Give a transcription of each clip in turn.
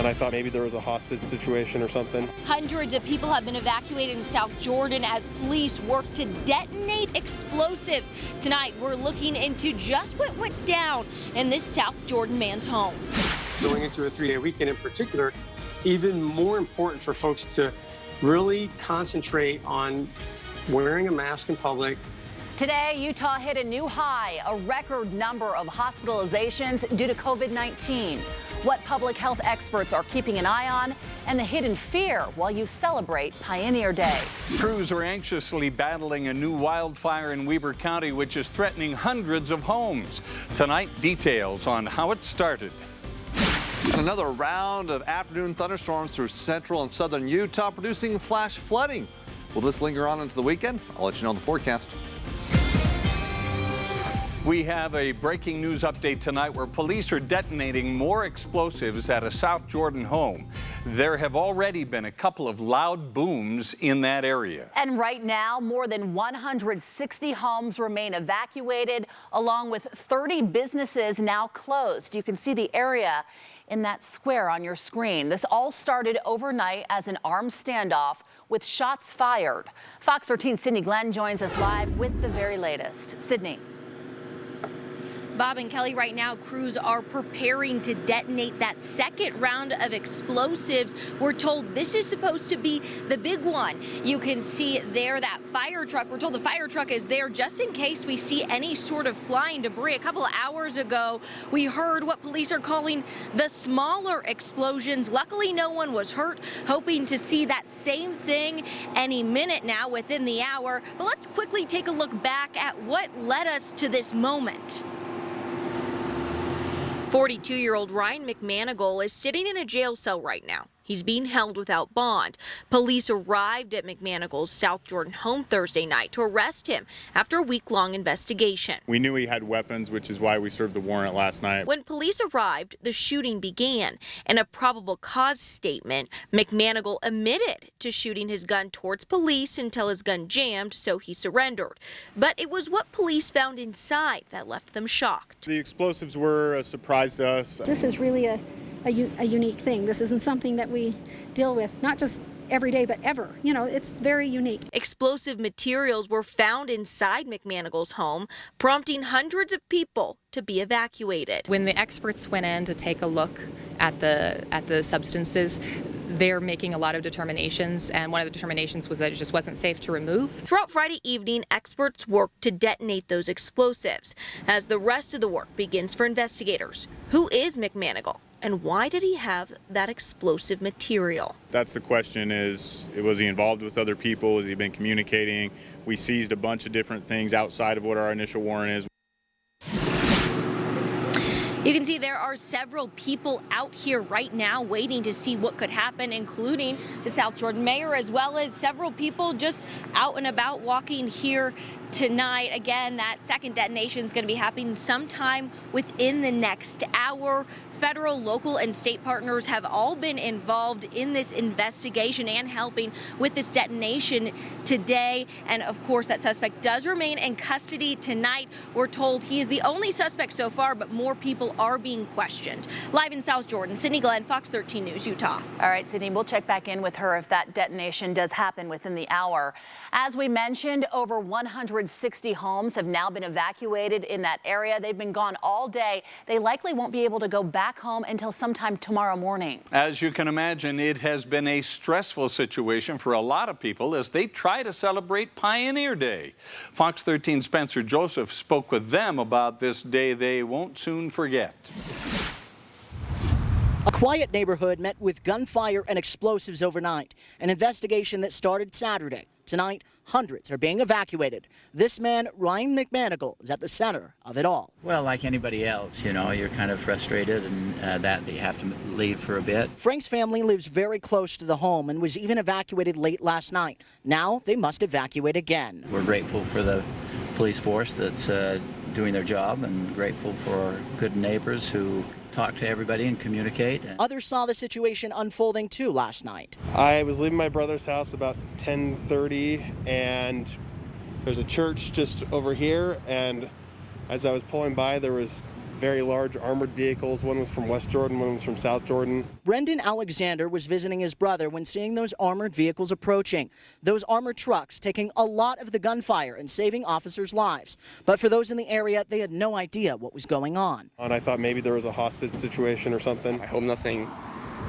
and I thought maybe there was a hostage situation or something. Hundreds of people have been evacuated in South Jordan as police work to detonate explosives. Tonight, we're looking into just what went down in this South Jordan man's home. Going into a 3-day weekend in particular, even more important for folks to really concentrate on wearing a mask in public. Today, Utah hit a new high, a record number of hospitalizations due to COVID-19. What public health experts are keeping an eye on, and the hidden fear while you celebrate Pioneer Day. Crews are anxiously battling a new wildfire in Weber County, which is threatening hundreds of homes. Tonight, details on how it started. And another round of afternoon thunderstorms through central and southern Utah, producing flash flooding. Will this linger on into the weekend? I'll let you know in the forecast. We have a breaking news update tonight where police are detonating more explosives at a South Jordan home. There have already been a couple of loud booms in that area. And right now, more than 160 homes remain evacuated, along with 30 businesses now closed. You can see the area in that square on your screen. This all started overnight as an armed standoff with shots fired. Fox 13's Sydney Glenn joins us live with the very latest. Sydney. Bob and Kelly, right now, crews are preparing to detonate that second round of explosives. We're told this is supposed to be the big one. You can see there that fire truck. We're told the fire truck is there just in case we see any sort of flying debris. A couple of hours ago, we heard what police are calling the smaller explosions. Luckily, no one was hurt, hoping to see that same thing any minute now within the hour. But let's quickly take a look back at what led us to this moment. 42-year-old Ryan McManigal is sitting in a jail cell right now. He's being held without bond. Police arrived at McManigal's South Jordan home Thursday night to arrest him after a week-long investigation. We knew he had weapons, which is why we served the warrant last night. When police arrived, the shooting began. In a probable cause statement, McManigal admitted to shooting his gun towards police until his gun jammed, so he surrendered. But it was what police found inside that left them shocked. The explosives were a surprise to us. This is really a unique thing. This isn't something that we deal with, not just every day, but ever. You know, it's very unique. Explosive materials were found inside McManigal's home, prompting hundreds of people to be evacuated. When the experts went in to take a look at the substances, they're making a lot of determinations, and one of the determinations was that it just wasn't safe to remove. Throughout Friday evening, experts worked to detonate those explosives. As the rest of the work begins for investigators, who is McManigal? And why did he have that explosive material? That's the question was he involved with other people? Has he been communicating? We seized a bunch of different things outside of what our initial warrant is. You can see there are several people out here right now waiting to see what could happen, including the South Jordan mayor, as well as several people just out and about walking here tonight. Again, that second detonation is going to be happening sometime within the next hour. Federal, local, and state partners have all been involved in this investigation and helping with this detonation today. And of course, that suspect does remain in custody tonight. We're told he is the only suspect so far, but more people are being questioned. Live in South Jordan, Sydney Glenn, Fox 13 News, Utah. All right, Sydney, we'll check back in with her if that detonation does happen within the hour. As we mentioned, over 160 homes have now been evacuated in that area. They've been gone all day. They likely won't be able to go back home until sometime tomorrow morning. As you can imagine, it has been a stressful situation for a lot of people as they try to celebrate Pioneer Day. Fox 13 Spencer Joseph spoke with them about this day they won't soon forget. A quiet neighborhood met with gunfire and explosives overnight, an investigation that started Saturday. Tonight, hundreds are being evacuated. This man, Ryan McManigal, is at the center of it all. Well, like anybody else, you know, you're kind of frustrated and that you have to leave for a bit. Frank's family lives very close to the home and was even evacuated late last night. Now they must evacuate again. We're grateful for the police force that's doing their job and grateful for good neighbors who talk to everybody and communicate. Others saw the situation unfolding too last night. I was leaving my brother's house about 10:30, and there's a church just over here, and as I was pulling by, there was very large armored vehicles. One was from West Jordan, one was from South Jordan. Brendan Alexander was visiting his brother when seeing those armored vehicles approaching. Those armored trucks taking a lot of the gunfire and saving officers' lives. But for those in the area, they had no idea what was going on. And I thought maybe there was a hostage situation or something. I hope nothing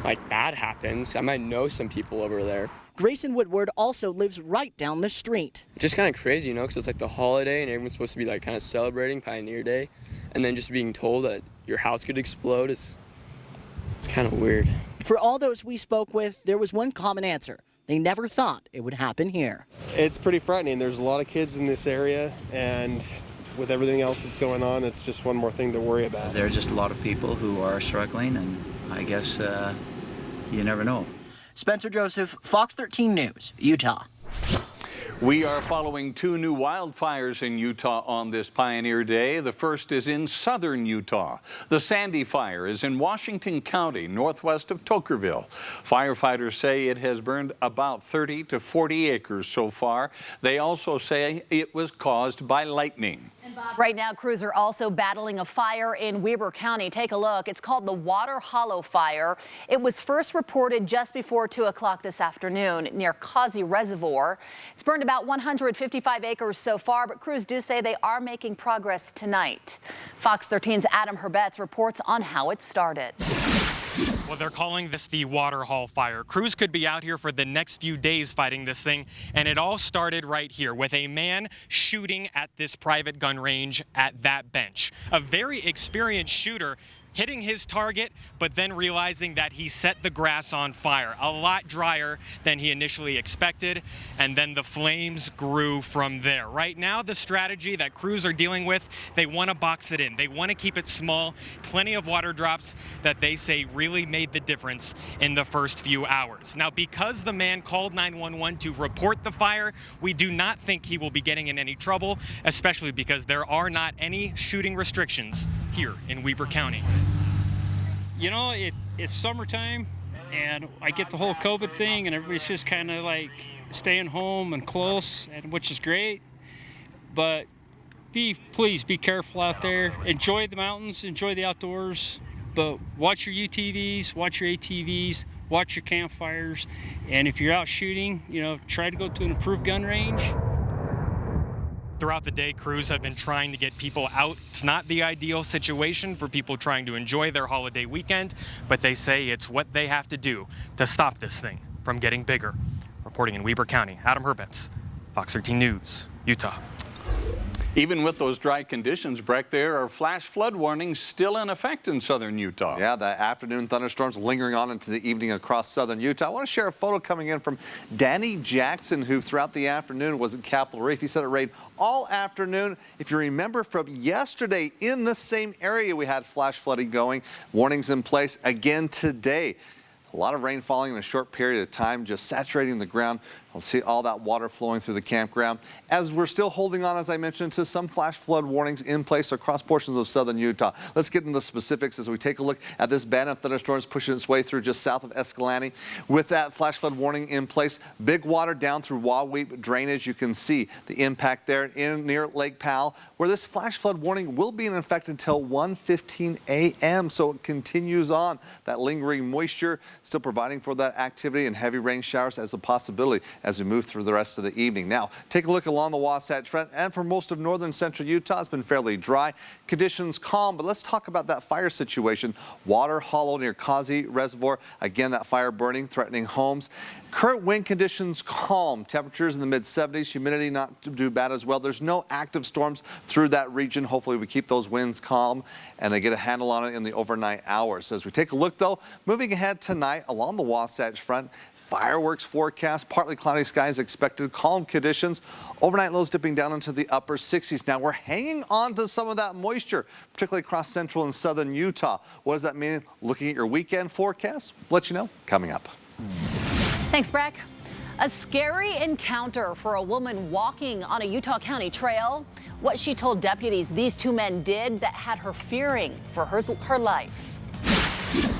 like that happens. I might know some people over there. Grayson Woodward also lives right down the street. It's just kind of crazy, you know, because it's like the holiday and everyone's supposed to be like kind of celebrating Pioneer Day, and then just being told that your house could explode it's kind of weird. For all those we spoke with, there was one common answer. They never thought it would happen here. It's pretty frightening. There's a lot of kids in this area, and with everything else that's going on, it's just one more thing to worry about. There are just a lot of people who are struggling, and I guess you never know. Spencer Joseph, Fox 13 News, Utah. We are following 2 new wildfires in Utah on this Pioneer Day. The first is in southern Utah. The Sandy Fire is in Washington County, northwest of Tokerville. Firefighters say it has burned about 30 to 40 acres so far. They also say it was caused by lightning. Right now, crews are also battling a fire in Weber County. Take a look. It's called the Water Hollow Fire. It was first reported just before 2 o'clock this afternoon near Causey Reservoir. It's burned about 155 acres so far, but crews do say they are making progress tonight. Fox 13's Adam Herbetz reports on how it started. Well, they're calling this the Water Hall Fire. Crews could be out here for the next few days fighting this thing, and it all started right here with a man shooting at this private gun range at that bench. A very experienced shooter hitting his target, but then realizing that he set the grass on fire, a lot drier than he initially expected, and then the flames grew from there. Right now, the strategy that crews are dealing with, they want to box it in. They want to keep it small, plenty of water drops that they say really made the difference in the first few hours. Now, because the man called 911 to report the fire, we do not think he will be getting in any trouble, especially because there are not any shooting restrictions here in Weber County. You know, it's summertime, and I get the whole COVID thing, and everybody's just kind of like staying home and close, and which is great. But please be careful out there. Enjoy the mountains, enjoy the outdoors, but watch your UTVs, watch your ATVs, watch your campfires, and if you're out shooting, you know, try to go to an approved gun range. Throughout the day, crews have been trying to get people out. It's not the ideal situation for people trying to enjoy their holiday weekend, but they say it's what they have to do to stop this thing from getting bigger. Reporting in Weber County, Adam Herbetz, Fox 13 News, Utah. Even with those dry conditions, Breck, there are flash flood warnings still in effect in southern Utah. Yeah, the afternoon thunderstorms lingering on into the evening across southern Utah. I want to share a photo coming in from Danny Jackson, who throughout the afternoon was at Capitol Reef. He said it rained all afternoon. If you remember from yesterday, in the same area we had flash flooding going. Warnings in place again today. A lot of rain falling in a short period of time, just saturating the ground. We'll see all that water flowing through the campground. As we're still holding on, as I mentioned, to some flash flood warnings in place across portions of southern Utah. Let's get into the specifics as we take a look at this band of thunderstorms pushing its way through just south of Escalante. With that flash flood warning in place, big water down through Wahweap drainage. You can see the impact there near Lake Powell, where this flash flood warning will be in effect until 1:15 a.m. So it continues on. That lingering moisture still providing for that activity and heavy rain showers as a possibility as we move through the rest of the evening. Now, take a look along the Wasatch Front, and for most of northern central Utah, it's been fairly dry. Conditions calm, but let's talk about that fire situation. Water Hollow near Causey Reservoir. Again, that fire burning, threatening homes. Current wind conditions calm. Temperatures in the mid-70s. Humidity not too bad as well. There's no active storms through that region. Hopefully we keep those winds calm and they get a handle on it in the overnight hours. As we take a look, though, moving ahead tonight along the Wasatch Front, fireworks forecast, partly cloudy skies expected, calm conditions. Overnight lows dipping down into the upper 60s. Now we're hanging on to some of that moisture, particularly across central and southern Utah. What does that mean? Looking at your weekend forecast, we'll let you know coming up. Thanks, Breck. A scary encounter for a woman walking on a Utah County trail. What she told deputies these two men did that had her fearing for her life.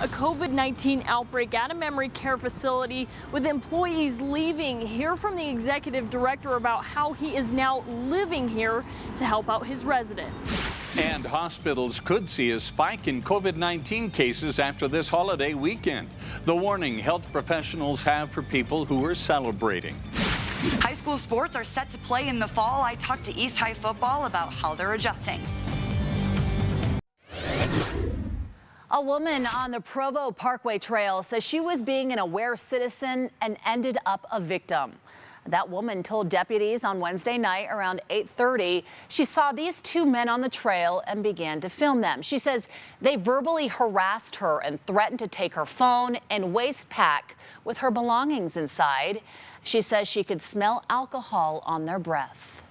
A COVID-19 outbreak at a memory care facility with employees leaving. Hear from the executive director about how he is now living here to help out his residents. And hospitals could see a spike in COVID-19 cases after this holiday weekend. The warning health professionals have for people who are celebrating. High school sports are set to play in the fall. I talked to East High football about how they're adjusting. A woman on the Provo Parkway Trail says she was being an aware citizen and ended up a victim. That woman told deputies on Wednesday night around 8:30 she saw these two men on the trail and began to film them. She says they verbally harassed her and threatened to take her phone and waist pack with her belongings inside. She says she could smell alcohol on their breath.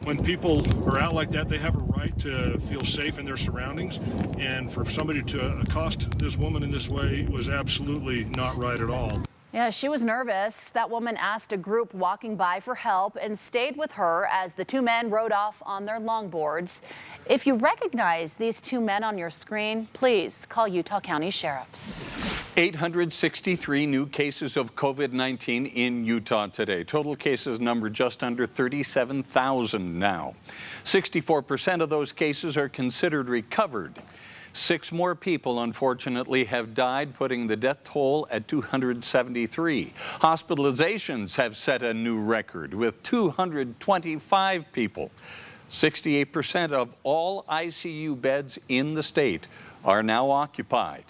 When people are out like that, they have a right to feel safe in their surroundings. And for somebody to accost this woman in this way was absolutely not right at all. Yeah, she was nervous. That woman asked a group walking by for help and stayed with her as the two men rode off on their longboards. If you recognize these two men on your screen, please call Utah County Sheriffs. 863 new cases of COVID-19 in Utah today. Total cases number just under 37,000 now. 64% of those cases are considered recovered. 6 more people, unfortunately, have died, putting the death toll at 273. Hospitalizations have set a new record with 225 people. 68% of all ICU beds in the state are now occupied.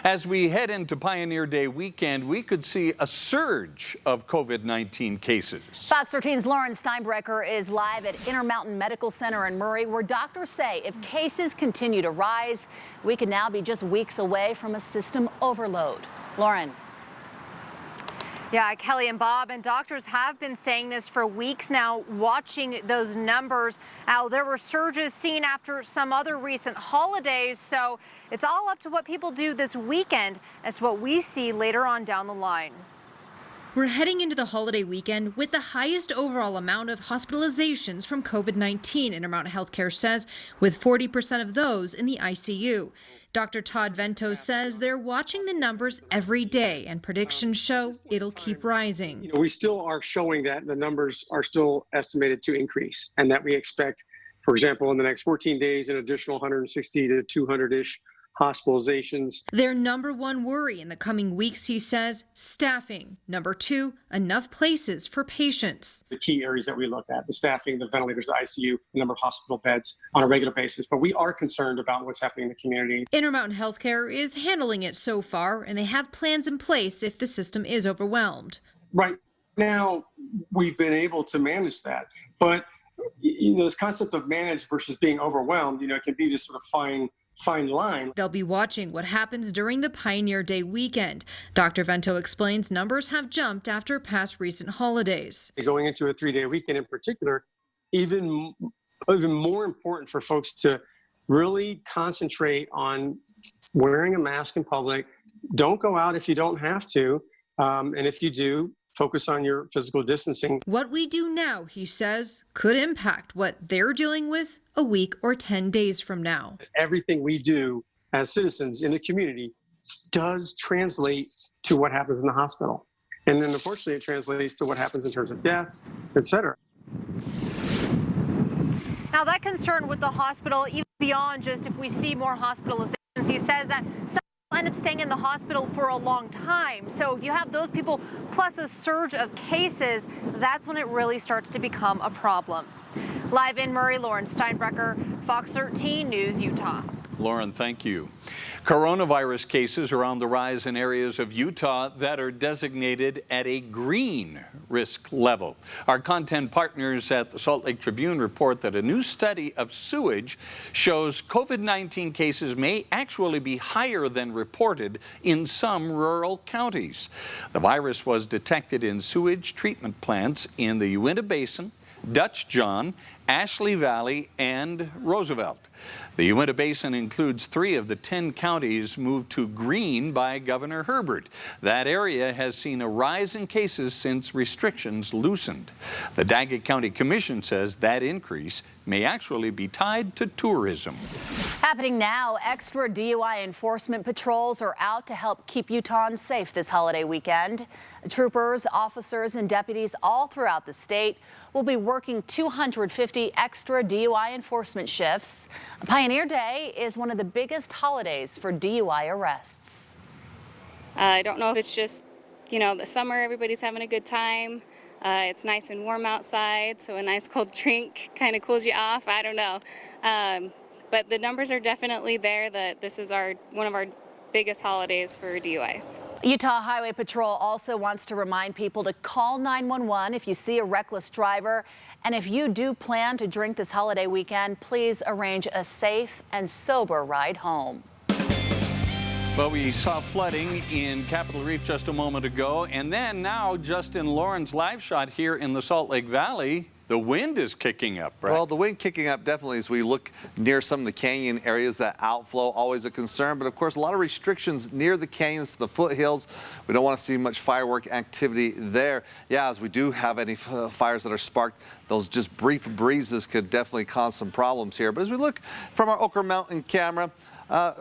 As we head into Pioneer Day weekend, we could see a surge of COVID-19 cases. Fox 13's Lauren Steinbrecher is live at Intermountain Medical Center in Murray, where doctors say if cases continue to rise, we could now be just weeks away from a system overload. Lauren. Yeah, Kelly and Bob, and doctors have been saying this for weeks now, watching those numbers. There were surges seen after some other recent holidays, so it's all up to what people do this weekend as to what we see later on down the line. We're heading into the holiday weekend with the highest overall amount of hospitalizations from COVID-19, Intermountain Healthcare says, with 40% of those in the ICU. Dr. Todd Vento says they're watching the numbers every day, and predictions show it'll keep rising. We still are showing that the numbers are still estimated to increase, and that we expect, for example, in the next 14 days, an additional 160 to 200-ish hospitalizations. Their number one worry in the coming weeks, he says, staffing. Number 2, enough places for patients. The key areas that we look at, the staffing, the ventilators, the ICU, the number of hospital beds on a regular basis. But we are concerned about what's happening in the community. Intermountain Healthcare is handling it so far, and they have plans in place if the system is overwhelmed. Right now, we've been able to manage that. But this concept of managed versus being overwhelmed, it can be this sort of fine line. They'll be watching what happens during the Pioneer Day weekend. Dr. Vento explains numbers have jumped after past recent holidays. Going into a 3-day weekend in particular, even more important for folks to really concentrate on wearing a mask in public. Don't go out if you don't have to. And if you do, focus on your physical distancing. What we do now, he says, could impact what they're dealing with a week or 10 days from now. Everything we do as citizens in the community does translate to what happens in the hospital. And then unfortunately it translates to what happens in terms of deaths, et cetera. Now that concern with the hospital, even beyond just if we see more hospitalizations, he says that some end up staying in the hospital for a long time. So if you have those people plus a surge of cases, that's when it really starts to become a problem. Live in Murray, Lauren Steinbrecher, Fox 13 News, Utah. Lauren, thank you. Coronavirus cases are on the rise in areas of Utah that are designated at a green risk level. Our content partners at the Salt Lake Tribune report that a new study of sewage shows COVID-19 cases may actually be higher than reported in some rural counties. The virus was detected in sewage treatment plants in the Uinta Basin, Dutch John, Ashley Valley, and Roosevelt. The Uinta Basin includes 3 of the 10 counties moved to green by Governor Herbert. That area has seen a rise in cases since restrictions loosened. The Daggett County Commission says that increase may actually be tied to tourism. Happening now, extra DUI enforcement patrols are out to help keep Utahns safe this holiday weekend. Troopers, officers, and deputies all throughout the state will be working 250 extra DUI enforcement shifts. Pioneer Day is one of the biggest holidays for DUI arrests. I don't know if it's just, the summer, everybody's having a good time. It's nice and warm outside, so a nice cold drink kind of cools you off. I don't know. But the numbers are definitely there that this is one of our biggest holidays for DUIs. Utah Highway Patrol also wants to remind people to call 911 if you see a reckless driver. And if you do plan to drink this holiday weekend, please arrange a safe and sober ride home. Well, we saw flooding in Capitol Reef just a moment ago, and then now Justin Lauren's live shot here in the Salt Lake Valley. The wind is kicking up, right? Well, the wind kicking up definitely as we look near some of the canyon areas. That outflow always a concern, but of course a lot of restrictions near the canyons, the foothills. We don't want to see much firework activity there. Yeah, as we do have any fires that are sparked, those just brief breezes could definitely cause some problems here. But as we look from our Oquirrh Mountain camera,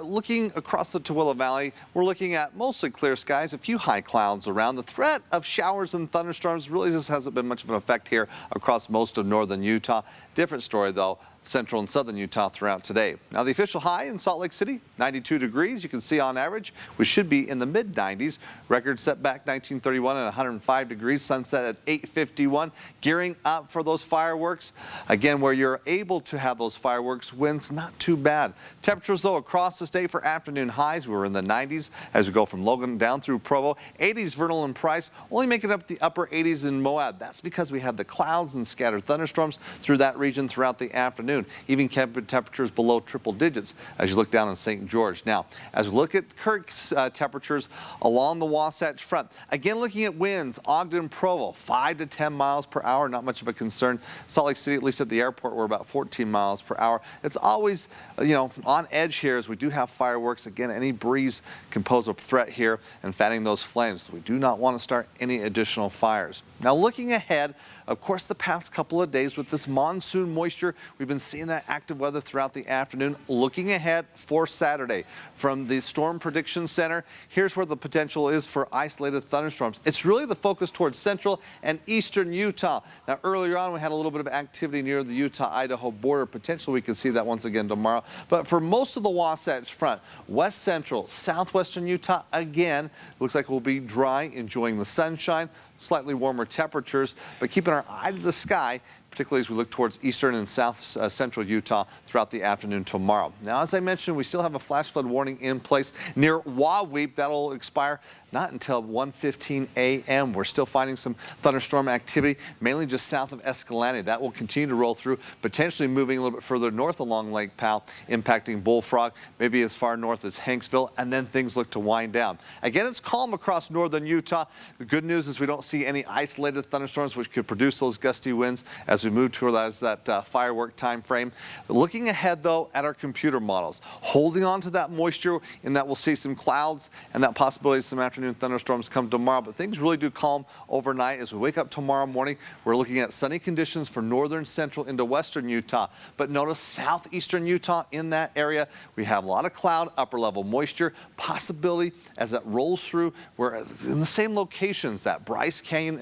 looking across the Tooele Valley, we're looking at mostly clear skies, a few high clouds around. The threat of showers and thunderstorms really just hasn't been much of an effect here across most of northern Utah. Different story, though, central and southern Utah throughout today. Now, the official high in Salt Lake City, 92 degrees. You can see on average, we should be in the mid-90s. Record set back 1931 at 105 degrees. Sunset at 8:51. Gearing up for those fireworks. Again, where you're able to have those fireworks, winds not too bad. Temperatures, though, across the state for afternoon highs, we were in the 90s as we go from Logan down through Provo. 80s Vernal and Price, only making up the upper 80s in Moab. That's because we had the clouds and scattered thunderstorms through that region throughout the afternoon. Even kept temperatures below triple digits as you look down in St. George. Now, as we look at Kirk's temperatures along the Wasatch Front, again looking at winds, Ogden, Provo, 5 to 10 miles per hour, not much of a concern. Salt Lake City, at least at the airport, we're about 14 miles per hour. It's always, on edge here as we do have fireworks. Again, any breeze can pose a threat here and fanning those flames. We do not want to start any additional fires. Now, looking ahead, of course, the past couple of days with this monsoon moisture, we've been seeing that active weather throughout the afternoon. Looking ahead for Saturday from the Storm Prediction Center, here's where the potential is for isolated thunderstorms. It's really the focus towards central and eastern Utah. Now, earlier on, we had a little bit of activity near the Utah-Idaho border. Potentially, we could see that once again tomorrow. But for most of the Wasatch Front, west central, southwestern Utah, again, looks like we'll be dry, enjoying the sunshine. Slightly warmer temperatures, but keeping our eye to the sky, particularly as we look towards eastern and south central Utah throughout the afternoon tomorrow. Now, as I mentioned, we still have a flash flood warning in place near Wahweap. That'll expire not until 1:15 a.m. We're still finding some thunderstorm activity, mainly just south of Escalante. That will continue to roll through, potentially moving a little bit further north along Lake Powell, impacting Bullfrog, maybe as far north as Hanksville, and then things look to wind down. Again, it's calm across northern Utah. The good news is we don't see any isolated thunderstorms, which could produce those gusty winds as we move towards that firework time frame. Looking ahead, though, at our computer models, holding on to that moisture in that we'll see some clouds and that possibility of some afternoon thunderstorms come tomorrow, but things really do calm overnight. As we wake up tomorrow morning, we're looking at sunny conditions for northern, central into western Utah, but notice southeastern Utah in that area, we have a lot of cloud, upper level moisture, possibility as that rolls through. We're in the same locations, that Bryce Canyon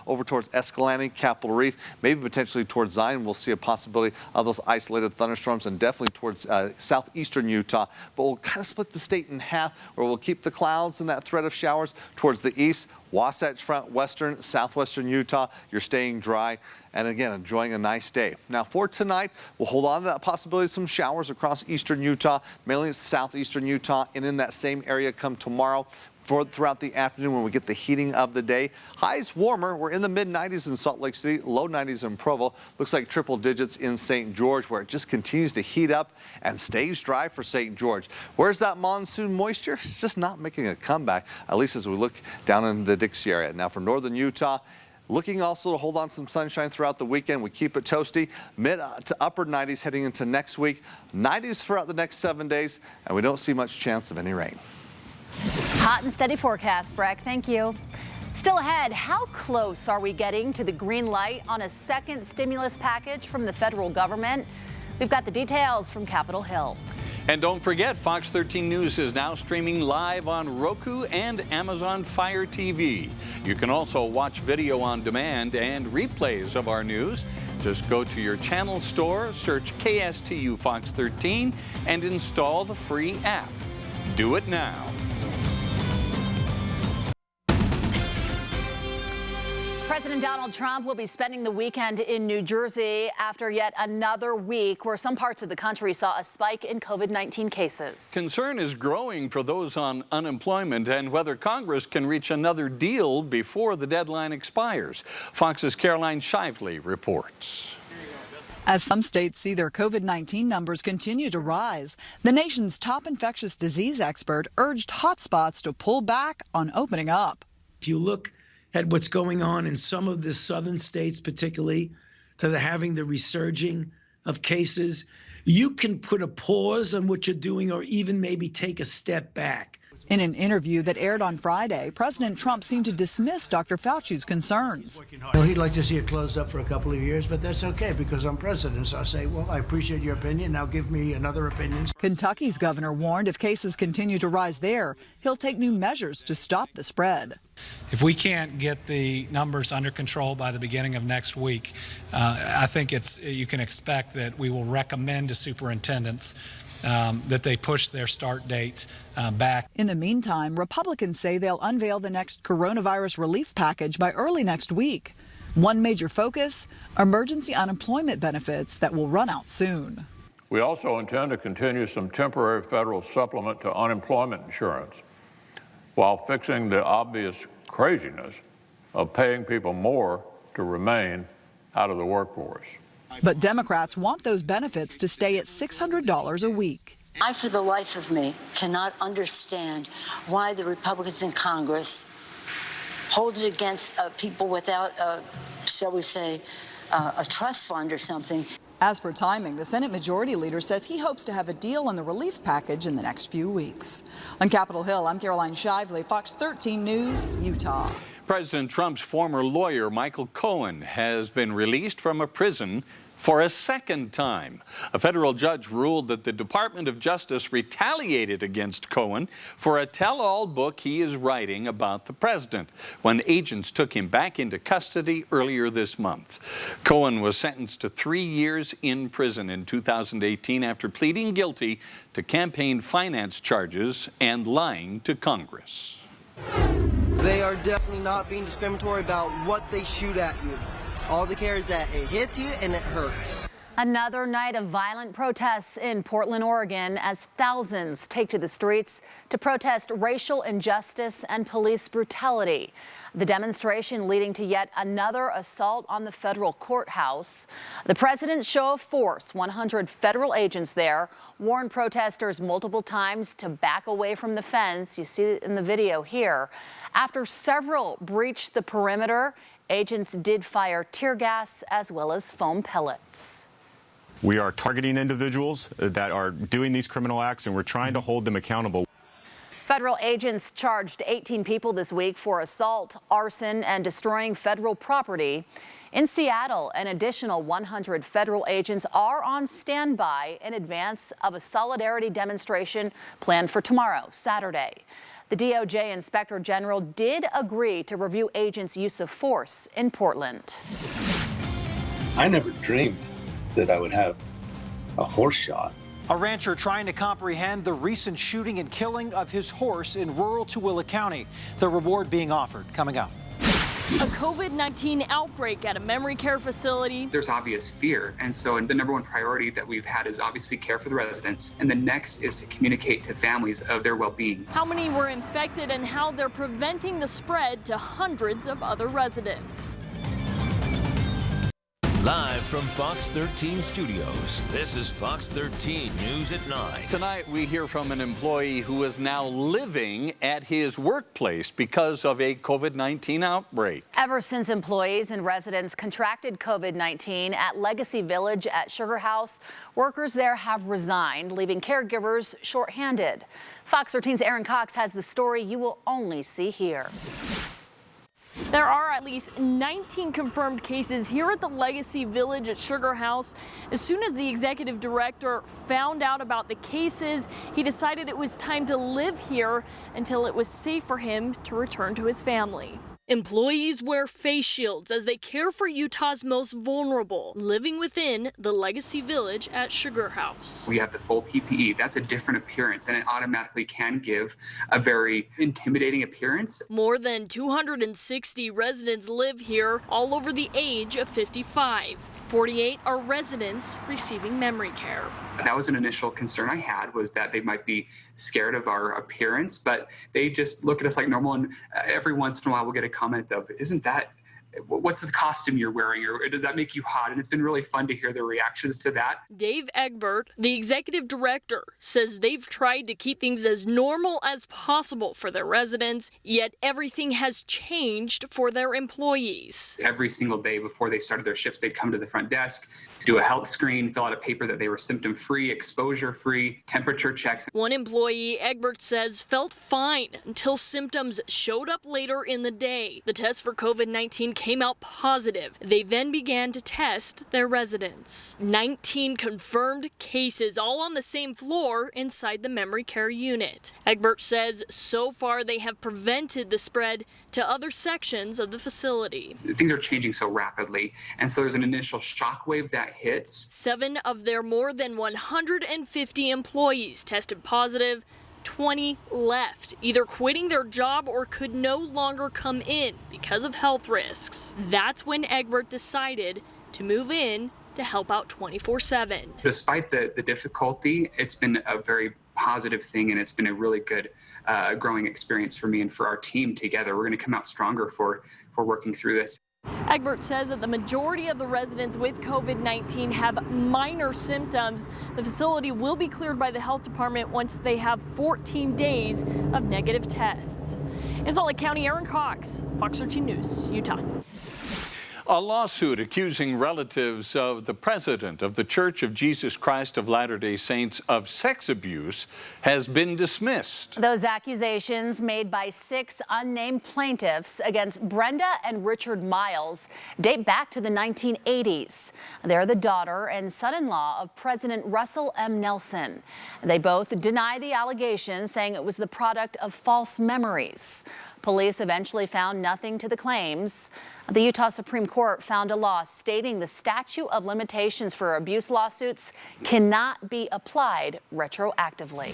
over towards Escalante, Capitol Reef, maybe potentially towards Zion. We'll see a possibility of those isolated thunderstorms, and definitely towards southeastern Utah, but we'll kind of split the state in half, where we'll keep the clouds and that threat of showers towards the east, Wasatch Front, western, southwestern Utah. You're staying dry and again enjoying a nice day. Now for tonight, we'll hold on to that possibility of some showers across eastern Utah, mainly southeastern Utah, and in that same area come tomorrow. Throughout the afternoon when we get the heating of the day. Highs warmer. We're in the mid-90s in Salt Lake City, low 90s in Provo. Looks like triple digits in St. George, where it just continues to heat up and stays dry for St. George. Where's that monsoon moisture? It's just not making a comeback, at least as we look down in the Dixie area. Now for northern Utah, looking also to hold on to some sunshine throughout the weekend. We keep it toasty, mid to upper 90s heading into next week. 90s throughout the next 7 days, and we don't see much chance of any rain. Hot and steady forecast, Breck. Thank you. Still ahead, how close are we getting to the green light on a second stimulus package from the federal government? We've got the details from Capitol Hill. And don't forget, Fox 13 News is now streaming live on Roku and Amazon Fire TV. You can also watch video on demand and replays of our news. Just go to your channel store, search KSTU Fox 13, and install the free app. Do it now. President Donald Trump will be spending the weekend in New Jersey after yet another week where some parts of the country saw a spike in COVID-19 cases. Concern is growing for those on unemployment and whether Congress can reach another deal before the deadline expires. Fox's Caroline Shively reports. As some states see their COVID-19 numbers continue to rise, the nation's top infectious disease expert urged hotspots to pull back on opening up. If you look at what's going on in some of the southern states, particularly, that are having the resurging of cases, you can put a pause on what you're doing or even maybe take a step back. In an interview that aired on Friday, President Trump seemed to dismiss Dr. Fauci's concerns. Well, he'd like to see it closed up for a couple of years, but that's okay because I'm president. So I say, well, I appreciate your opinion. Now give me another opinion. Kentucky's governor warned if cases continue to rise there, he'll take new measures to stop the spread. If we can't get the numbers under control by the beginning of next week, I think you can expect that we will recommend to superintendents that they push their start date back. In the meantime, Republicans say they'll unveil the next coronavirus relief package by early next week. One major focus, emergency unemployment benefits that will run out soon. We also intend to continue some temporary federal supplement to unemployment insurance while fixing the obvious craziness of paying people more to remain out of the workforce. But Democrats want those benefits to stay at $600 a week. I, for the life of me, cannot understand why the Republicans in Congress hold it against people without, shall we say, a trust fund or something. As for timing, the Senate Majority Leader says he hopes to have a deal on the relief package in the next few weeks. On Capitol Hill, I'm Caroline Shively, Fox 13 News, Utah. President Trump's former lawyer, Michael Cohen, has been released from a prison for a second time. A federal judge ruled that the Department of Justice retaliated against Cohen for a tell-all book he is writing about the president when agents took him back into custody earlier this month. Cohen was sentenced to 3 years in prison in 2018 after pleading guilty to campaign finance charges and lying to Congress. They are definitely not being discriminatory about what they shoot at you. All they care is that it hits you and it hurts. Another night of violent protests in Portland, Oregon, as thousands take to the streets to protest racial injustice and police brutality. The demonstration leading to yet another assault on the federal courthouse. The president's show of force, 100 federal agents there, warned protesters multiple times to back away from the fence. You see it in the video here. After several breached the perimeter, agents did fire tear gas as well as foam pellets. We are targeting individuals that are doing these criminal acts, and we're trying to hold them accountable. Federal agents charged 18 people this week for assault, arson, and destroying federal property. In Seattle, an additional 100 federal agents are on standby in advance of a solidarity demonstration planned for tomorrow, Saturday. The DOJ Inspector General did agree to review agents' use of force in Portland. I never dreamed that I would have a horse shot. A rancher trying to comprehend the recent shooting and killing of his horse in rural Tooele County. The reward being offered coming up. A COVID-19 outbreak at a memory care facility. There's obvious fear, and so the number one priority that we've had is obviously care for the residents, and the next is to communicate to families of their well-being. How many were infected and how they're preventing the spread to hundreds of other residents. Live from Fox 13 Studios, this is Fox 13 News at 9. Tonight, we hear from an employee who is now living at his workplace because of a COVID-19 outbreak. Ever since employees and residents contracted COVID-19 at Legacy Village at Sugar House, workers there have resigned, leaving caregivers shorthanded. Fox 13's Aaron Cox has the story you will only see here. There are at least 19 confirmed cases here at the Legacy Village at Sugar House. As soon as the executive director found out about the cases, he decided it was time to live here until it was safe for him to return to his family. Employees wear face shields as they care for Utah's most vulnerable, living within the Legacy Village at Sugar House. We have the full PPE. That's a different appearance, and it automatically can give a very intimidating appearance. More than 260 residents live here, all over the age of 55. 48 are residents receiving memory care. That was an initial concern I had, was that they might be scared of our appearance, but they just look at us like normal, and every once in a while we'll get a comment of, what's the costume you're wearing, or does that make you hot? And it's been really fun to hear their reactions to that. Dave Egbert, the executive director, says they've tried to keep things as normal as possible for their residents, yet everything has changed for their employees. Every single day before they started their shifts, they'd come to the front desk, do a health screen, fill out a paper that they were symptom-free, exposure-free, temperature checks. One employee, Egbert says, felt fine until symptoms showed up later in the day. The test for COVID-19 came out positive. They then began to test their residents. 19 confirmed cases, all on the same floor inside the memory care unit. Egbert says so far they have prevented the spread to other sections of the facility. Things are changing so rapidly, and so there's an initial shockwave that hits. 7 of their more than 150 employees tested positive. 20 left, either quitting their job or could no longer come in because of health risks. That's when Egbert decided to move in to help out 24/7. Despite the difficulty, it's been a very positive thing, and it's been a really good growing experience for me and for our team together. We're going to come out stronger for working through this. Egbert says that the majority of the residents with COVID-19 have minor symptoms. The facility will be cleared by the health department once they have 14 days of negative tests. In Salt Lake County, Aaron Cox, Fox 13 News, Utah. A lawsuit accusing relatives of the president of the Church of Jesus Christ of Latter-day Saints of sex abuse has been dismissed. Those accusations made by 6 unnamed plaintiffs against Brenda and Richard Miles date back to the 1980s. They're the daughter and son-in-law of President Russell M. Nelson. They both deny the allegations, saying it was the product of false memories. Police eventually found nothing to the claims. The Utah Supreme Court found a law stating the statute of limitations for abuse lawsuits cannot be applied retroactively.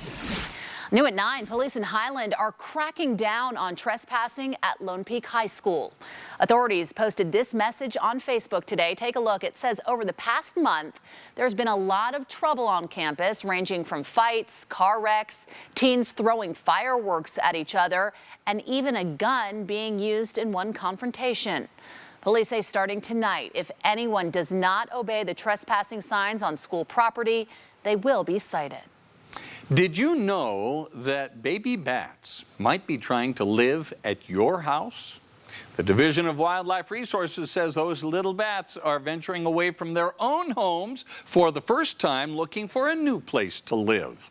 New at 9, police in Highland are cracking down on trespassing at Lone Peak High School. Authorities posted this message on Facebook today. Take a look. It says over the past month, there's been a lot of trouble on campus, ranging from fights, car wrecks, teens throwing fireworks at each other, and even a gun being used in one confrontation. Police say starting tonight, if anyone does not obey the trespassing signs on school property, they will be cited. Did you know that baby bats might be trying to live at your house? The Division of Wildlife Resources says those little bats are venturing away from their own homes for the first time, looking for a new place to live.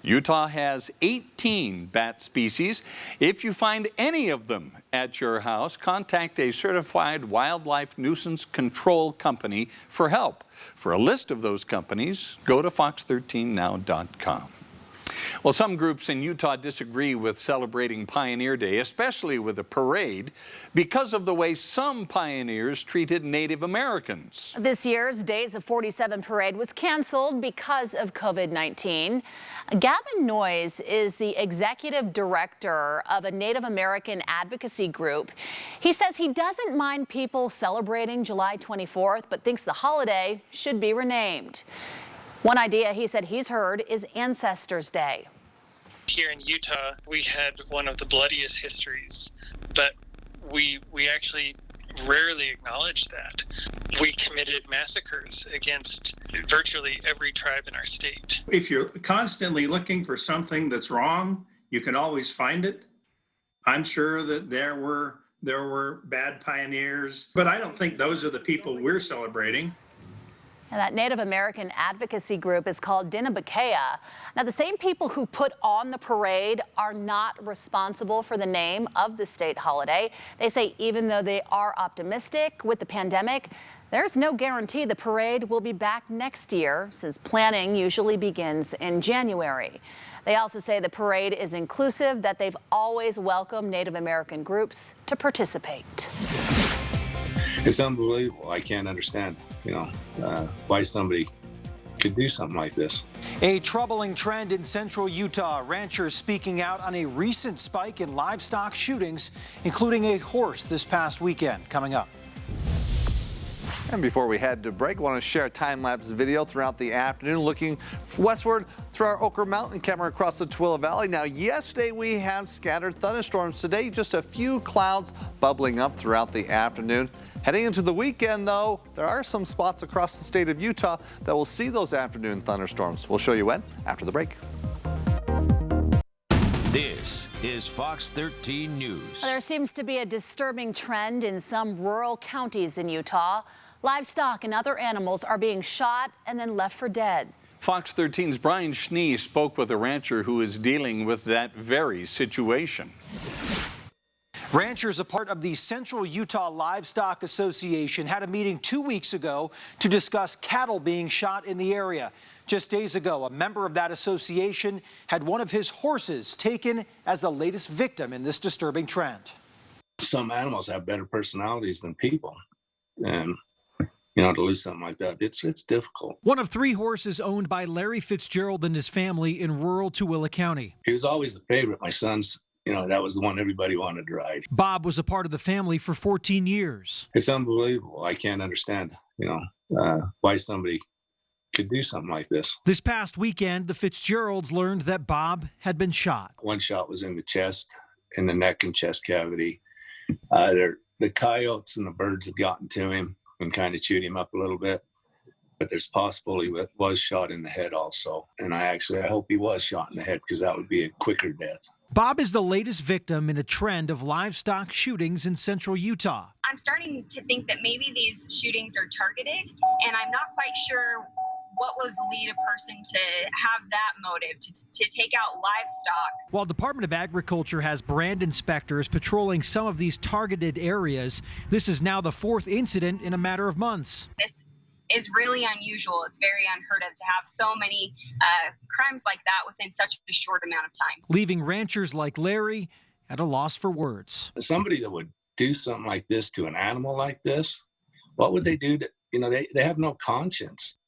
Utah has 18 bat species. If you find any of them at your house, contact a certified wildlife nuisance control company for help. For a list of those companies, go to fox13now.com. Well, some groups in Utah disagree with celebrating Pioneer Day, especially with a parade, because of the way some pioneers treated Native Americans. This year's Days of 47 parade was canceled because of COVID-19. Gavin Noyes is the executive director of a Native American advocacy group. He says he doesn't mind people celebrating July 24th, but thinks the holiday should be renamed. One idea he said he's heard is Ancestors Day. Here in Utah, we had one of the bloodiest histories, but we actually rarely acknowledge that. We committed massacres against virtually every tribe in our state. If you're constantly looking for something that's wrong, you can always find it. I'm sure that there were bad pioneers, but I don't think those are the people we're celebrating. And that Native American advocacy group is called Dinabakea. Now, the same people who put on the parade are not responsible for the name of the state holiday. They say even though they are optimistic with the pandemic, there's no guarantee the parade will be back next year, since planning usually begins in January. They also say the parade is inclusive, that they've always welcomed Native American groups to participate. It's unbelievable. I can't understand, why somebody could do something like this. A troubling trend in central Utah. Ranchers speaking out on a recent spike in livestock shootings, including a horse this past weekend. Coming up. And before we head to break, I want to share a time-lapse video throughout the afternoon looking westward through our Oquirrh Mountain camera across the Tooele Valley. Now, yesterday we had scattered thunderstorms. Today, just a few clouds bubbling up throughout the afternoon. Heading into the weekend, though, there are some spots across the state of Utah that will see those afternoon thunderstorms. We'll show you when after the break. This is Fox 13 News. There seems to be a disturbing trend in some rural counties in Utah. Livestock and other animals are being shot and then left for dead. Fox 13's Brian Schnee spoke with a rancher who is dealing with that very situation. Ranchers, a part of the Central Utah Livestock Association, had a meeting 2 weeks ago to discuss cattle being shot in the area. Just days ago, a member of that association had one of his horses taken as the latest victim in this disturbing trend. Some animals have better personalities than people. And to lose something like that, it's difficult. One of 3 horses owned by Larry Fitzgerald and his family in rural Tooele County. He was always the favorite. My son's, that was the one everybody wanted to ride. Bob was a part of the family for 14 years. It's unbelievable. I can't understand, why somebody could do something like this. This past weekend, the Fitzgeralds learned that Bob had been shot. One shot was in the chest, in the neck and chest cavity. The coyotes and the birds had gotten to him and kind of chewed him up a little bit. But there's possible he was shot in the head also. And I hope he was shot in the head, because that would be a quicker death. Bob is the latest victim in a trend of livestock shootings in central Utah. I'm starting to think that maybe these shootings are targeted, and I'm not quite sure what would lead a person to have that motive, to take out livestock. While Department of Agriculture has brand inspectors patrolling some of these targeted areas, this is now the 4th incident in a matter of months. This is really unusual. It's very unheard of to have so many crimes like that within such a short amount of time. Leaving ranchers like Larry at a loss for words. Somebody that would do something like this to an animal like this, what would they do to, they have no conscience.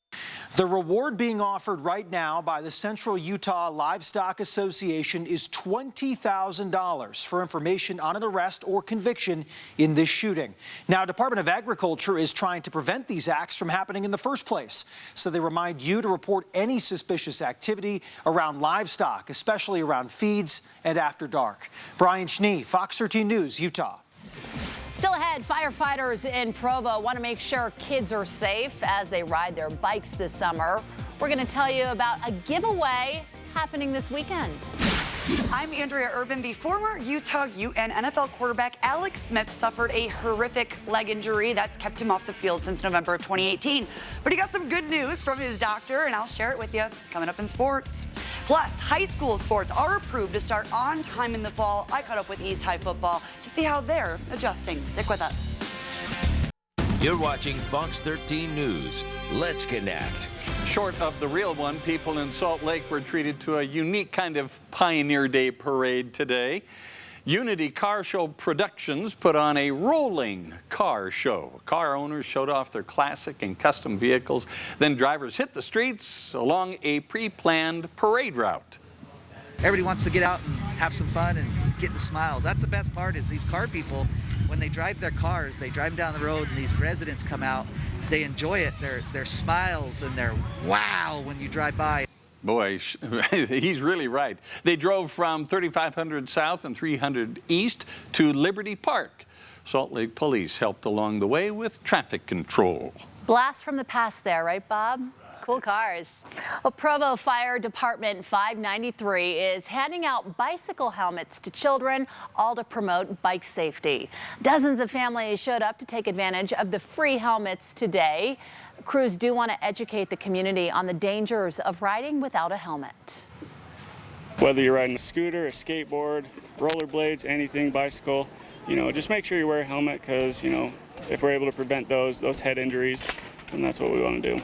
The reward being offered right now by the Central Utah Livestock Association is $20,000 for information on an arrest or conviction in this shooting. Now, Department of Agriculture is trying to prevent these acts from happening in the first place. So they remind you to report any suspicious activity around livestock, especially around feeds and after dark. Brian Schnee, Fox 13 News, Utah. Still ahead, firefighters in Provo want to make sure kids are safe as they ride their bikes this summer. We're going to tell you about a giveaway happening this weekend. I'm Andrea Urban. The former Utah Ute and NFL quarterback Alex Smith suffered a horrific leg injury that's kept him off the field since November of 2018. But he got some good news from his doctor, and I'll share it with you coming up in sports. Plus, high school sports are approved to start on time in the fall. I caught up with East High football to see how they're adjusting. Stick with us. You're watching Fox 13 News. Let's connect. Short of the real one, people in Salt Lake were treated to a unique kind of Pioneer Day parade today. Unity Car Show Productions put on a rolling car show. Car owners showed off their classic and custom vehicles. Then drivers hit the streets along a pre-planned parade route. Everybody wants to get out and have some fun and get the smiles. That's the best part, is these car people, when they drive their cars, they drive down the road and these residents come out. They enjoy it, their smiles and their wow when you drive by. Boy, he's really right. They drove from 3500 South and 300 East to Liberty Park. Salt Lake Police helped along the way with traffic control. Blast from the past there, right, Bob? Cool cars. Well, Provo Fire Department 593 is handing out bicycle helmets to children, all to promote bike safety. Dozens of families showed up to take advantage of the free helmets today. Crews do want to educate the community on the dangers of riding without a helmet. Whether you're riding a scooter, a skateboard, rollerblades, anything, bicycle, just make sure you wear a helmet because, if we're able to prevent those head injuries, then that's what we want to do.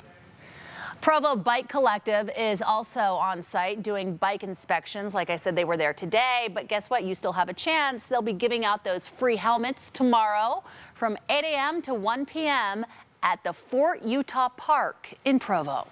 Provo Bike Collective is also on site doing bike inspections. Like I said, they were there today, but guess what? You still have a chance. They'll be giving out those free helmets tomorrow from 8 a.m. to 1 p.m. at the Fort Utah Park in Provo.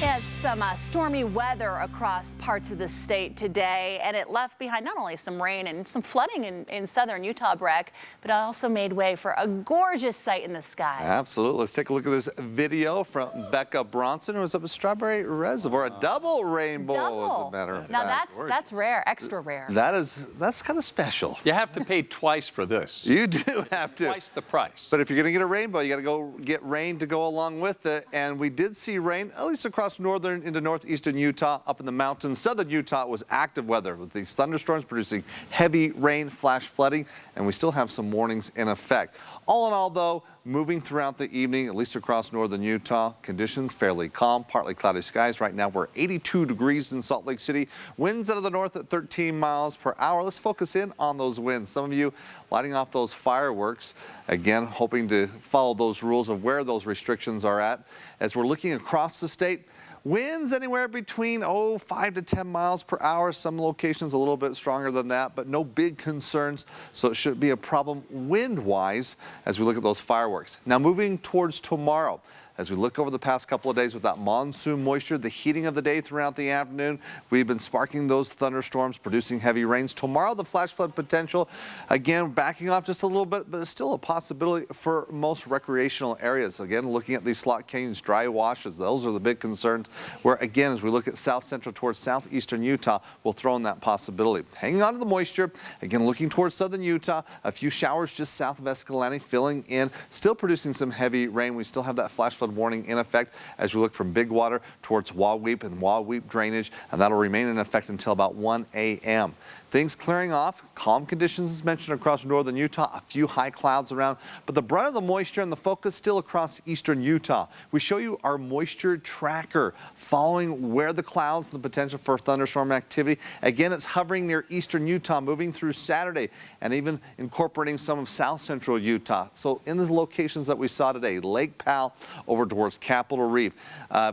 Yes, some stormy weather across parts of the state today, and it left behind not only some rain and some flooding in southern Utah, Breck, but it also made way for a gorgeous sight in the sky. Absolutely. Let's take a look at this video from Becca Bronson, who was up at Strawberry Reservoir. A double rainbow, as a matter of fact. Now that's rare, extra rare. That's kind of special. You have to pay twice for this. You do have to. Twice the price. But if you're going to get a rainbow, you got to go get rain to go along with it. And we did see rain, at least across northern into northeastern Utah, up in the mountains. Southern Utah was active weather with these thunderstorms producing heavy rain, flash flooding, and we still have some warnings in effect. All in all, though, moving throughout the evening, at least across northern Utah, conditions fairly calm, partly cloudy skies. Right now, we're 82 degrees in Salt Lake City. Winds out of the north at 13 miles per hour. Let's focus in on those winds. Some of you lighting off those fireworks, again, hoping to follow those rules of where those restrictions are at. As we're looking across the state, winds anywhere between 5 to 10 miles per hour. Some locations a little bit stronger than that, but no big concerns. So it shouldn't be a problem wind-wise as we look at those fireworks. Now moving towards tomorrow. As we look over the past couple of days with that monsoon moisture, the heating of the day throughout the afternoon, we've been sparking those thunderstorms, producing heavy rains. Tomorrow, the flash flood potential, again, backing off just a little bit, but it's still a possibility for most recreational areas. Again, looking at these slot canyons, dry washes, those are the big concerns. Where, again, as we look at south central towards southeastern Utah, we'll throw in that possibility. Hanging on to the moisture, again, looking towards southern Utah, a few showers just south of Escalante, filling in, still producing some heavy rain. We still have that flash flood warning in effect as we look from Big Water towards Wauweep and Wauweep drainage, and that'll remain in effect until about 1 a.m. Things clearing off, calm conditions as mentioned across northern Utah, a few high clouds around, but the brunt of the moisture and the focus still across eastern Utah. We show you our moisture tracker following where the clouds and the potential for thunderstorm activity. Again, it's hovering near eastern Utah, moving through Saturday and even incorporating some of south central Utah. So in the locations that we saw today, Lake Powell over towards Capitol Reef,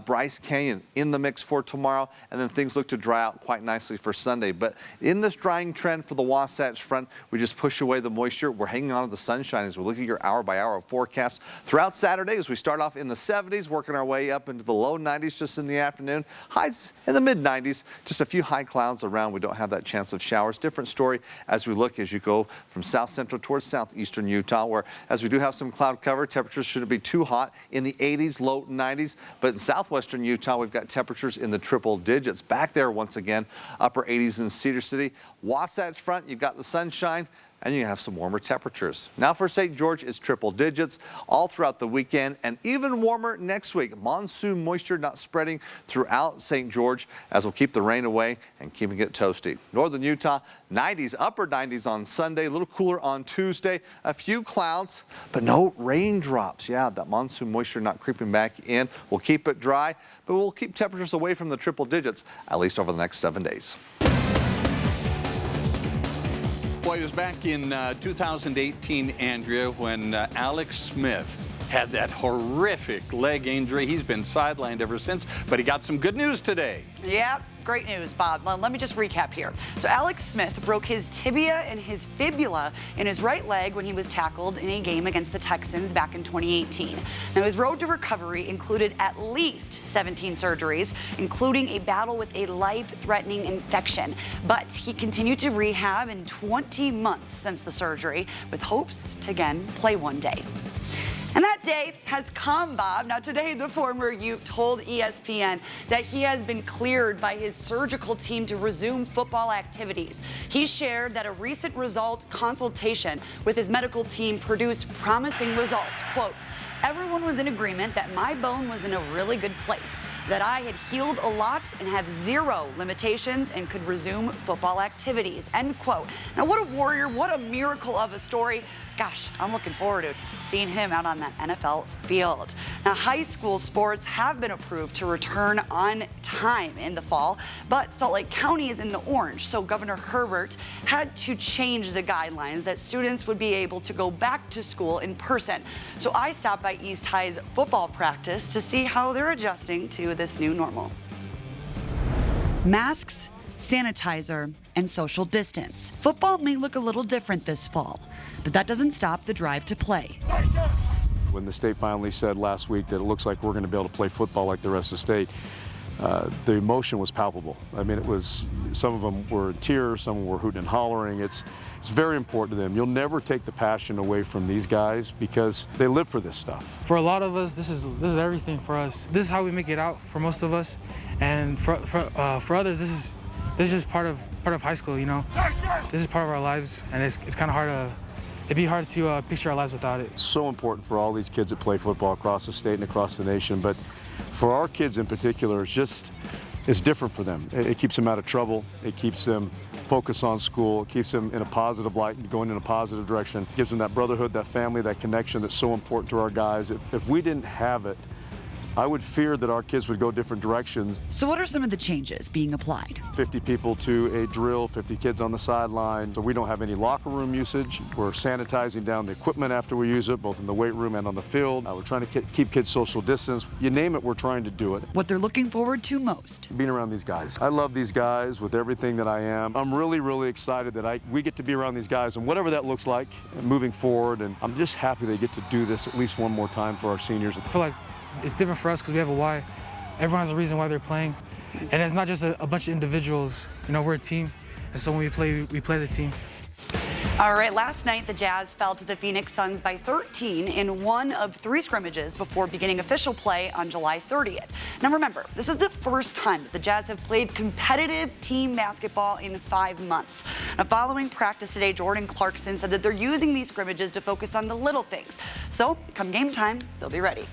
Bryce Canyon in the mix for tomorrow, and then things look to dry out quite nicely for Sunday. But in this drying trend for the Wasatch Front, we just push away the moisture. We're hanging on to the sunshine as we look at your hour-by-hour forecast throughout Saturday as we start off in the 70s, working our way up into the low 90s just in the afternoon. Highs in the mid-90s, just a few high clouds around. We don't have that chance of showers. Different story as we look as you go from south central towards southeastern Utah, where as we do have some cloud cover, temperatures shouldn't be too hot in the 80s, low 90s. But in southwestern Utah, we've got temperatures in the triple digits. Back there once again, upper 80s in Cedar City. Wasatch Front, you've got the sunshine, and you have some warmer temperatures. Now for St. George, it's triple digits all throughout the weekend and even warmer next week. Monsoon moisture not spreading throughout St. George as we'll keep the rain away and keeping it toasty. Northern Utah, 90s, upper 90s on Sunday, a little cooler on Tuesday. A few clouds, but no raindrops. Yeah, that monsoon moisture not creeping back in. We'll keep it dry, but we'll keep temperatures away from the triple digits, at least over the next 7 days. Boy, it was back in 2018, Andrea, when Alex Smith had that horrific leg injury. He's been sidelined ever since, but he got some good news today. Yep, great news, Bob. Let me just recap here. So Alex Smith broke his tibia and his fibula in his right leg when he was tackled in a game against the Texans back in 2018. Now, his road to recovery included at least 17 surgeries, including a battle with a life-threatening infection. But he continued to rehab in 20 months since the surgery, with hopes to again play one day. And that day has come, Bob. Now, today, the former Ute told ESPN that he has been cleared by his surgical team to resume football activities. He shared that a recent result consultation with his medical team produced promising results. Quote, everyone was in agreement that my bone was in a really good place, that I had healed a lot and have zero limitations and could resume football activities, end quote. Now, what a warrior, what a miracle of a story. Gosh, I'm looking forward to seeing him out on that NFL field. Now, high school sports have been approved to return on time in the fall, but Salt Lake County is in the orange, so Governor Herbert had to change the guidelines that students would be able to go back to school in person. So I stopped by East High's football practice to see how they're adjusting to this new normal. Masks, sanitizer, and social distance. Football may look a little different this fall, but that doesn't stop the drive to play. When the state finally said last week that it looks like we're going to be able to play football like the rest of the state, the emotion was palpable. I mean, it was, some of them were in tears, some of them were hooting and hollering. It's very important to them. You'll never take the passion away from these guys because they live for this stuff. For a lot of us, this is everything for us. This is how we make it out for most of us, and for others, this is just part of high school. You know, this is part of our lives, and it's kind of hard to. It'd be hard to picture our lives without it. It's so important for all these kids that play football across the state and across the nation, but for our kids in particular, it's different for them. It keeps them out of trouble. It keeps them focused on school. It keeps them in a positive light, going in a positive direction. It gives them that brotherhood, that family, that connection that's so important to our guys. If we didn't have it, I would fear that our kids would go different directions. So what are some of the changes being applied? 50 people to a drill, 50 kids on the sideline. So we don't have any locker room usage. We're sanitizing down the equipment after we use it, both in the weight room and on the field. We're trying to keep kids social distance. You name it, we're trying to do it. What they're looking forward to most? Being around these guys. I love these guys with everything that I am. I'm really, really excited that we get to be around these guys and whatever that looks like moving forward. And I'm just happy they get to do this at least one more time for our seniors. I feel like it's different for us because we have a why. Everyone has a reason why they're playing. And it's not just a bunch of individuals. You know, we're a team. And so when we play as a team. All right, last night the Jazz fell to the Phoenix Suns by 13 in one of 3 scrimmages before beginning official play on July 30th. Now remember, this is the first time that the Jazz have played competitive team basketball in 5 months. Now following practice today, Jordan Clarkson said that they're using these scrimmages to focus on the little things. So come game time, they'll be ready.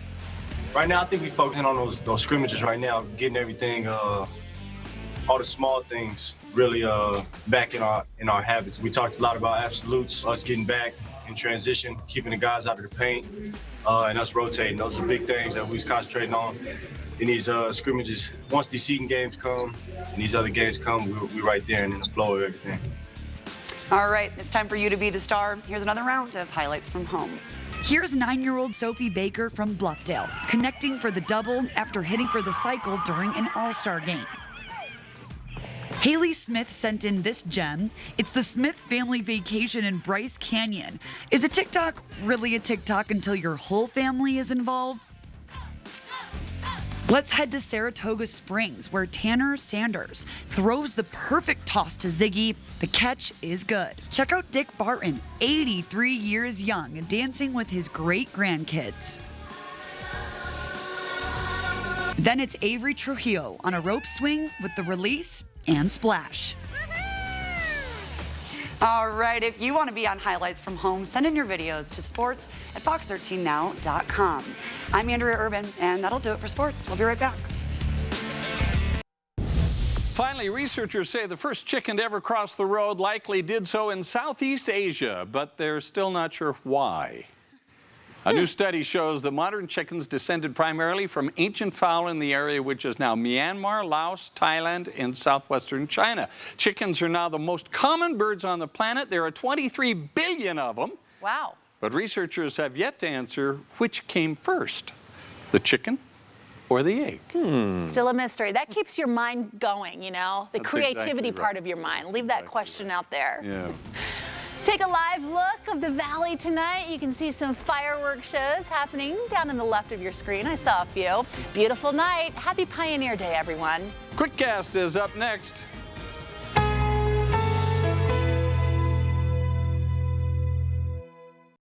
Right now, I think we're focusing on those scrimmages right now, getting everything, all the small things really back in our habits. We talked a lot about absolutes, us getting back in transition, keeping the guys out of the paint, and us rotating. Those are big things that we was concentrating on in these scrimmages. Once these seeding games come and these other games come, we're right there and in the flow of everything. All right, it's time for you to be the star. Here's another round of highlights from home. Here's 9-year-old Sophie Baker from Bluffdale, connecting for the double after hitting for the cycle during an All-Star game. Haley Smith sent in this gem. It's the Smith family vacation in Bryce Canyon. Is a TikTok really a TikTok until your whole family is involved? Let's head to Saratoga Springs, where Tanner Sanders throws the perfect toss to Ziggy. The catch is good. Check out Dick Barton, 83 years young, dancing with his great-grandkids. Then it's Avery Trujillo on a rope swing with the release and splash. All right, if you want to be on highlights from home, send in your videos to sports@fox13now.com. I'm Andrea Urban, and that'll do it for sports. We'll be right back. Finally, researchers say the first chicken to ever cross the road likely did so in Southeast Asia, but they're still not sure why. A new study shows that modern chickens descended primarily from ancient fowl in the area which is now Myanmar, Laos, Thailand, and southwestern China. Chickens are now the most common birds on the planet. There are 23 billion of them. Wow. But researchers have yet to answer which came first, the chicken or the egg. Still a mystery. That keeps your mind going, you know, the That's creativity exactly part right. of your mind. Leave that question out there. Yeah. Take a live look of the valley tonight. You can see some fireworks shows happening down in the left of your screen. I saw a few. Beautiful night. Happy Pioneer Day, everyone. QuickCast is up next.